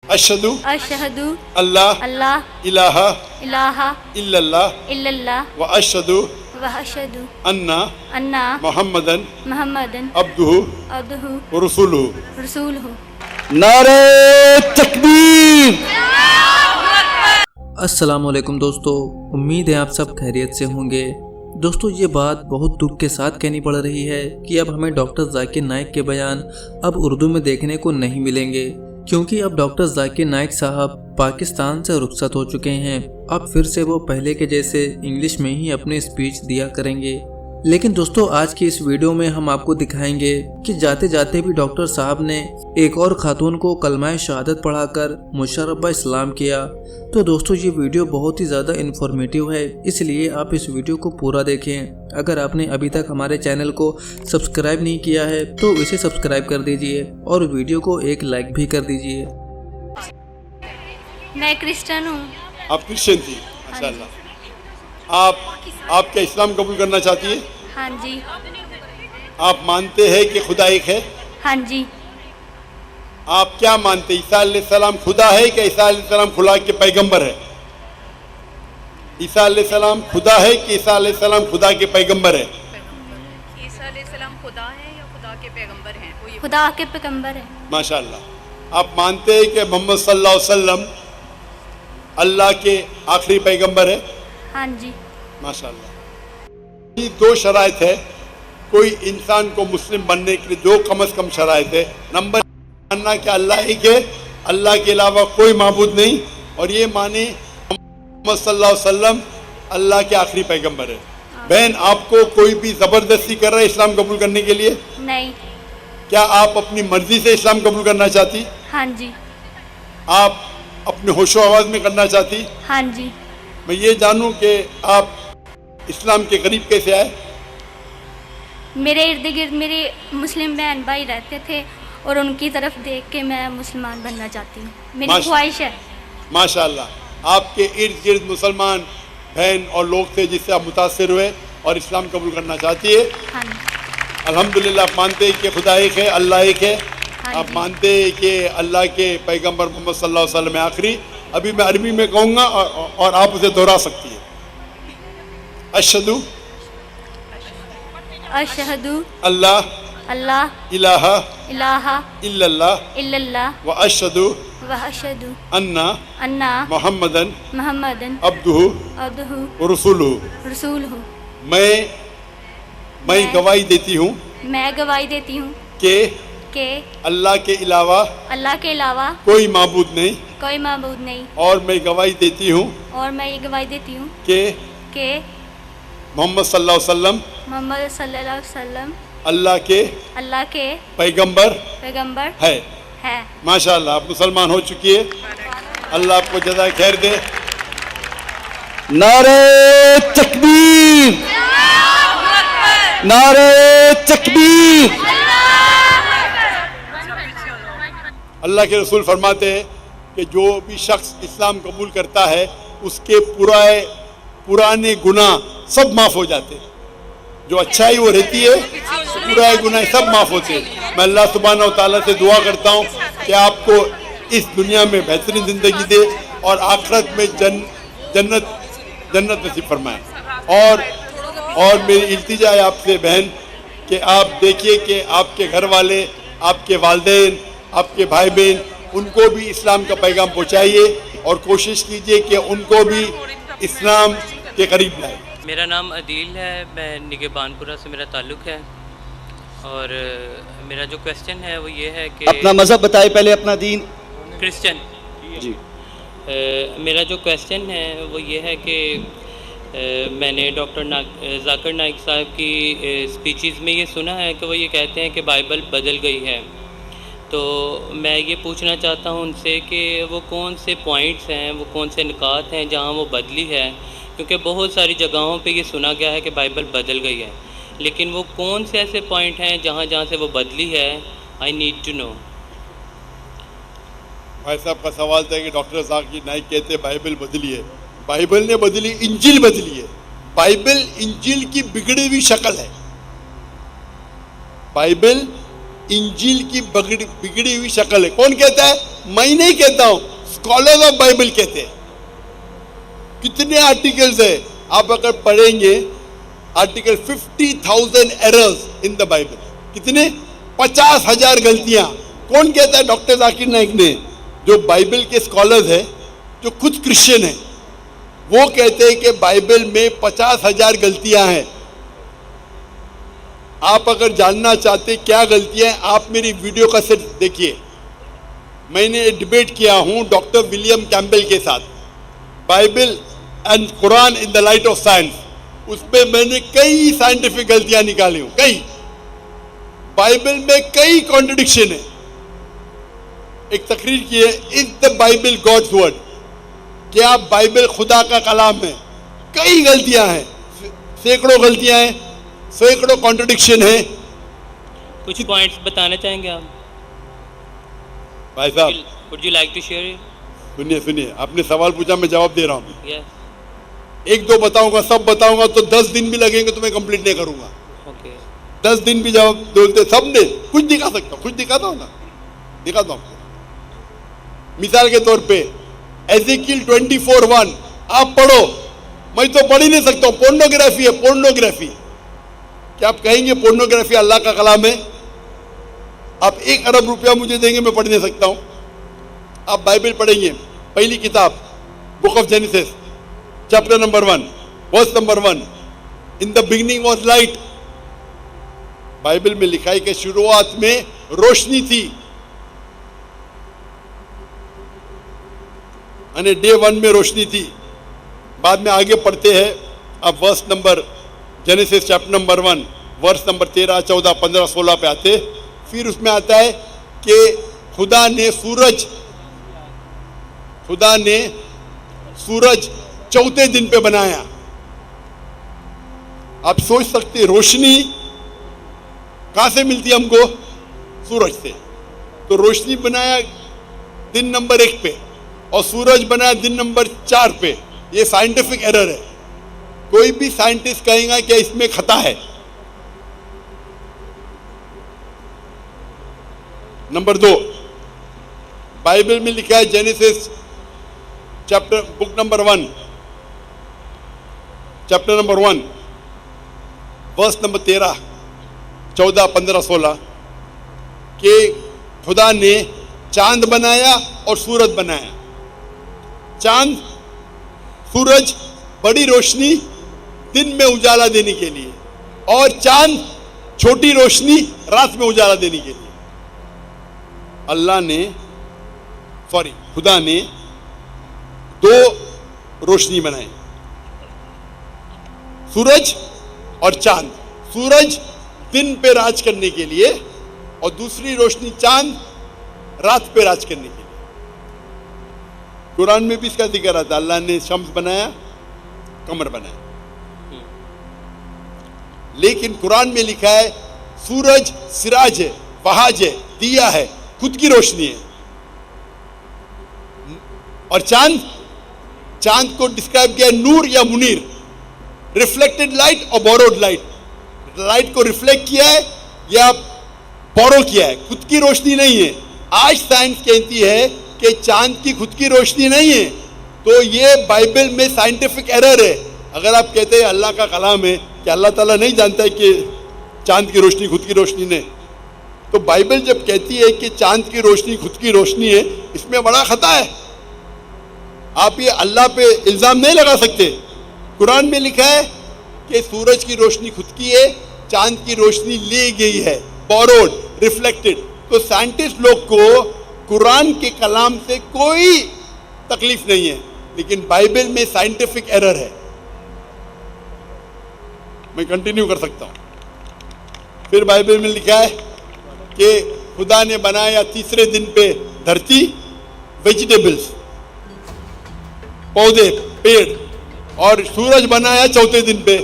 अशहदु अशहदु अल्लाह अल्लाह इलाहा इलाहा इल्लल्लाह इल्लल्लाह व अशहदु व अशहदु अन्ना अन्ना मुहम्मदन मुहम्मदन अब्दुहु अब्दुहु व रसूलुहु। रसूलुहु। नारे तकबीर। अस्सलामुअलैकुम दोस्तों, उम्मीद है आप सब खैरियत से होंगे। दोस्तों, ये बात बहुत दुख के साथ कहनी पड़ रही है कि अब हमें डॉक्टर जाकिर नाइक के बयान अब उर्दू में देखने को नहीं मिलेंगे, क्योंकि अब डॉक्टर जाकिर नाइक साहब पाकिस्तान से रुखसत हो चुके हैं। अब फिर से वो पहले के जैसे इंग्लिश में ही अपनी स्पीच दिया करेंगे। लेकिन दोस्तों, आज की इस वीडियो में हम आपको दिखाएंगे कि जाते जाते भी डॉक्टर साहब ने एक और खातून को कलमाए शहादत पढ़ाकर मुशर्रफ इस्लाम किया। तो दोस्तों, ये वीडियो बहुत ही ज़्यादा इन्फॉर्मेटिव है, इसलिए आप इस वीडियो को पूरा देखें। अगर आपने अभी तक हमारे चैनल को सब्सक्राइब नहीं किया है तो इसे सब्सक्राइब कर दीजिए और वीडियो को एक लाइक भी कर दीजिए। मैं क्रिश्चियन हूँ। आप क्रिश्चियन थी, माशाअल्लाह। आप क्या इस्लाम कबूल करना चाहती है? हाँ जी। आप मानते हैं कि खुदा एक है? हाँ जी। आप क्या मानते हैं, ईसा अलैहिस्सलाम खुदा है कि ईसा अलैहिस्सलाम खुदा के पैगंबर है? ईसा अलैहिस्सलाम खुदा है कि ईसा अलैहिस्सलाम खुदा के पैगंबर है? ईसा अलैहिस्सलाम खुदा है या खुदा के पैगंबर हैं? वो ये खुदा के पैगंबर है। माशाअल्लाह। आप मानते हैं कि मोहम्मद सल्लल्लाहु अलैहि वसल्लम अल्लाह के आखिरी पैगंबर है? हाँ जी। माशाअल्लाह। ये दो शराइत है कोई इंसान को मुस्लिम बनने के लिए, जो कम से कम शराइत है। नंबर मानना कि अल्लाह एक है, अल्लाह के अलावा कोई माबूद नहीं, और ये माने मोहम्मद सल्लल्लाहु अलैहि वसल्लम अल्लाह के आखिरी पैगंबर है। बहन, आपको कोई भी जबरदस्ती कर रहा है इस्लाम कबूल करने के लिए? नहीं। क्या आप अपनी मर्जी से इस्लाम कबूल करना चाहती? हाँ जी। आप अपने होशो आवाज में करना चाहती? हाँ जी। मैं ये जानूं कि आप इस्लाम के करीब कैसे आए? मेरे इर्द गिर्द मेरे मुस्लिम बहन भाई रहते थे और उनकी तरफ देख के मैं मुसलमान बनना चाहती हूँ, मेरी ख्वाहिश है। माशाअल्लाह। आपके इर्द गिर्द मुसलमान बहन और लोग थे जिससे आप मुतासिर हुए और इस्लाम कबूल करना चाहती है। हाँ जी। अल्हम्दुलिल्लाह। आप मानते हैं कि खुदा एक है, अल्लाह एक है। हाँ आप जी। मानते हैं कि अल्लाह के पैगंबर मोहम्मद सल्लल्लाहु अलैहि वसल्लम आखिरी। अभी मैं अरबी में कहूँगा और आप उसे दोहरा सकती है। अशहदु अशहदु अल्लाह अल्लाह इलाहा इलाहा इल्लल्लाह इल्लल्लाह व अशहदु व अशहदु अन्ना अन्ना मुहम्मदन मुहम्मदन अब्दुहु अब्दुहु व रसूलुहु। रसूलुहु। मैं गवाही देती हूँ मैं गवाही देती हूँ कि अल्लाह के अलावा कोई माबूद नहीं, कोई माबूद नहीं, और मैं गवाही देती हूँ और मैं ये गवाही देती हूँ कि कि मोहम्मद सल्लल्लाहु अलैहि वसल्लम मोहम्मद सल्लल्लाहु अलैहि वसल्लम अल्लाह के पैगंबर है। है। माशाअल्लाह। आप मुसलमान हो चुकी है। अल्लाह आपको जज़ाए खैर दे। नारे तकबीर। नारे तकबीर। अल्लाह के रसूल फरमाते हैं कि जो भी शख्स इस्लाम कबूल करता है उसके पुराने गुनाह सब माफ़ हो जाते हैं। जो अच्छाई वो रहती है, पुराने गुनाह सब माफ़ होते हैं। मैं अल्लाह सुब्हानहू व तआला से दुआ करता हूँ कि आपको इस दुनिया में बेहतरीन ज़िंदगी दे और आखिरत में जन्नत नसीब फरमाए। और मेरी इल्तिजा है आपसे बहन कि आप देखिए कि आपके घर वाले, आपके वालिदैन, आपके भाई बहन, उनको भी इस्लाम का पैगाम पहुँचाइए और कोशिश कीजिए कि उनको भी इस्लाम के करीब लाए। मेरा नाम अदील है, मैं निगहबानपुरा से मेरा ताल्लुक़ है। और मेरा जो क्वेश्चन है वो ये है कि अपना मज़हब बताए पहले, अपना दीन। क्रिश्चियन जी। मेरा जो क्वेश्चन है वो ये है कि मैंने डॉक्टर जाकिर नाइक साहब की स्पीचेस में ये सुना है कि वो ये कहते हैं कि बाइबल बदल गई है। तो मैं ये पूछना चाहता हूँ उनसे कि वो कौन से पॉइंट्स हैं, वो कौन से निकात हैं जहाँ वो बदली है, क्योंकि बहुत सारी जगहों पे ये सुना गया है कि बाइबल बदल गई है, लेकिन वो कौन से ऐसे पॉइंट हैं जहाँ से वो बदली है। I need to know. भाई साहब का सवाल था कि डॉक्टर जाकिर नाइक कहते हैं बाइबल बदली है। बाइबल ने बदली, इंजिल बदली है। बाइबल इंजिल की बिगड़ी हुई शक्ल है। बाइबल इंजील की बिगड़ी हुई शक्ल है। कौन कहता है? मैं नहीं कहता हूं, स्कॉलर्स ऑफ बाइबल कहते हैं। कितने आर्टिकल्स है, आप अगर पढ़ेंगे article 50,000 errors in the Bible. कितने? 50,000 गलतियां। कौन कहता है? डॉक्टर जाकिर नाइक ने, जो बाइबल के स्कॉलर्स है, जो खुद क्रिश्चियन है, वो कहते हैं कि बाइबल में 50,000 गलतियां हैं। आप अगर जानना चाहते क्या गलतियां हैं, आप मेरी वीडियो का सेट देखिए। मैंने डिबेट किया हूं डॉक्टर विलियम कैम्पबेल के साथ, Bible and Quran in the light of science. उसमें मैंने कई साइंटिफिक गलतियां निकाली हूं, कई। बाइबल में कई कॉन्ट्रडिक्शन है। एक तकरीर की है, is the Bible God's word? क्या बाइबल खुदा का कलाम है? कई गलतियां हैं, सैकड़ों गलतियां हैं, सैकड़ों कॉन्ट्रडिक्शन है। कुछ पॉइंट्स बताना चाहेंगे आप? भाई साहब, would you like to share it? सुनिए सुनिए, आपने सवाल पूछा, मैं जवाब दे रहा हूं। यस, एक दो बताऊंगा, सब बताऊंगा तो 10 दिन भी लगेंगे तो मैं कंप्लीट नहीं करूंगा। ओके। 10 दिन भी जवाब बोलते सब ने। कुछ दिखा सकता हूं, कुछ दिखाता हूं ना, दिखाता हूं आपको। मिसाल के तौर पे एज़ेकिएल 24:1 आप पढ़ो, मैं तो पढ़ ही नहीं सकता हूं। पोर्नोग्राफी है, पोर्नोग्राफी। क्या आप कहेंगे पोर्नोग्राफी अल्लाह का कलाम है? आप 1 अरब रुपया मुझे देंगे, मैं पढ़ नहीं सकता हूं। आप बाइबल पढ़ेंगे, पहली किताब book of Genesis chapter number 1 verse number 1, in the beginning was light. Bible में लिखा है कि शुरुआत में रोशनी थी। यानी डे 1 में रोशनी थी। बाद में आगे पढ़ते हैं, अब verse number Genesis chapter number 1 verse number 13, 14, 15, 16 पे आते। फिर उसमें आता है कि खुदा ने सूरज चौथे दिन पे बनाया। आप सोच सकते, रोशनी कहां से मिलती है हमको? सूरज से। तो रोशनी बनाया दिन नंबर 1 पे और सूरज बनाया दिन नंबर 4 पे। ये साइंटिफिक एरर है। कोई भी साइंटिस्ट कहेगा कि इसमें खता है। नंबर 2, बाइबल में लिखा है Genesis chapter book number 1 chapter number 1 verse number 13, 14, 15, 16 कि खुदा ने चांद बनाया और सूरज बनाया। चांद, सूरज बड़ी रोशनी दिन में उजाला देने के लिए, और चांद छोटी रोशनी रात में उजाला देने के लिए। खुदा ने 2 रोशनी बनाई, सूरज और चांद। सूरज दिन पे राज करने के लिए और दूसरी रोशनी चांद रात पे राज करने के लिए। कुरान में भी इसका जिक्र आता है। अल्लाह ने शम्स बनाया, कमर बनाया। लेकिन कुरान में लिखा है सूरज सिराज है, वहाज है, दिया है, खुद की रोशनी है। और चांद को डिस्क्राइब किया नूर या मुनीर, रिफ्लेक्टेड लाइट और बोरोड लाइट। लाइट को रिफ्लेक्ट किया है या बोरो किया है, खुद की रोशनी नहीं है। आज साइंस कहती है कि चांद की खुद की रोशनी नहीं है। तो ये बाइबल में साइंटिफिक एरर है। अगर आप कहते हैं अल्लाह का कलाम है, कि अल्लाह ताला नहीं जानता है कि चांद की रोशनी खुद की रोशनी नहीं, तो बाइबल जब कहती है कि चांद की रोशनी खुद की रोशनी है, इसमें बड़ा खता है। आप ये अल्लाह पे इल्ज़ाम नहीं लगा सकते। कुरान में लिखा है कि सूरज की रोशनी खुद की है, चांद की रोशनी ली गई है, बोरोड, रिफ्लेक्टेड। तो साइंटिस्ट लोग को कुरान के कलाम से कोई तकलीफ नहीं है, लेकिन बाइबल में साइंटिफिक एरर है। मैं कंटिन्यू कर सकता हूं। फिर बाइबल में लिखा है कि खुदा ने बनाया तीसरे दिन पे धरती, वेजिटेबल्स, पौधे, पेड़, और सूरज बनाया चौथे दिन पे।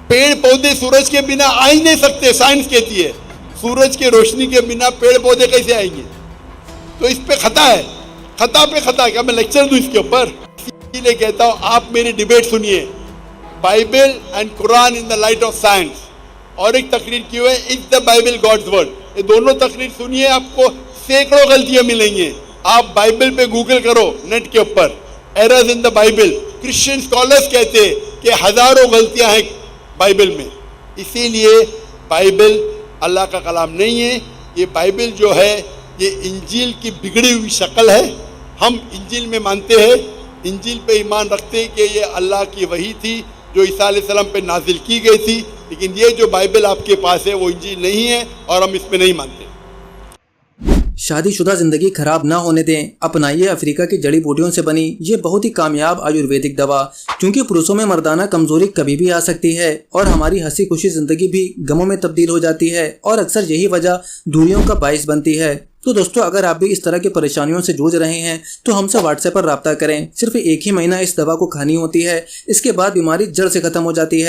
पेड़ पौधे सूरज के बिना आ ही नहीं सकते। साइंस कहती है सूरज के रोशनी के बिना पेड़ पौधे कैसे आएंगे? तो इस पे खता है, खता पे खता। क्या मैं लेक्चर दूं इसके ऊपर? इसलिए कहता हूं आप मेरी डिबेट सुनिए, Bible and Quran in the light of science. और एक तकरीर की हुई, is the Bible God's word? ये दोनों तकरीर सुनिए, आपको सैकड़ों गलतियां मिलेंगी। आप बाइबल पे गूगल करो नेट के ऊपर, errors in the Bible. Christian scholars कहते हैं कि हजारों गलतियां हैं बाइबल में। इसीलिए बाइबल अल्लाह का कलाम नहीं है। ये बाइबल जो है ये इंजील की बिगड़ी हुई शक्ल है। हम इंजील में मानते हैं, इंजील पे ईमान रखते हैं कि ये अल्लाह की वही थी जो ईसा अलैहिस्सलाम पे नाजिल की गई थी, लेकिन ये जो बाइबल आपके पास है वो इंजील नहीं है और हम इसमें नहीं मानते। शादीशुदा जिंदगी खराब ना होने दें, अपनाइए अफ्रीका की जड़ी बूटियों से बनी ये बहुत ही कामयाब आयुर्वेदिक दवा। क्योंकि पुरुषों में मर्दाना कमजोरी कभी भी आ सकती है और हमारी हंसी खुशी जिंदगी भी गमों में तब्दील हो जाती है और अक्सर यही वजह दूरियों का बाइस बनती है। तो दोस्तों, अगर आप भी इस तरह की परेशानियों से जूझ रहे हैं तो हमसे व्हाट्सएप पर राब्ता करें। सिर्फ 1 ही महीना इस दवा को खानी होती है, इसके बाद बीमारी जड़ से खत्म हो जाती है।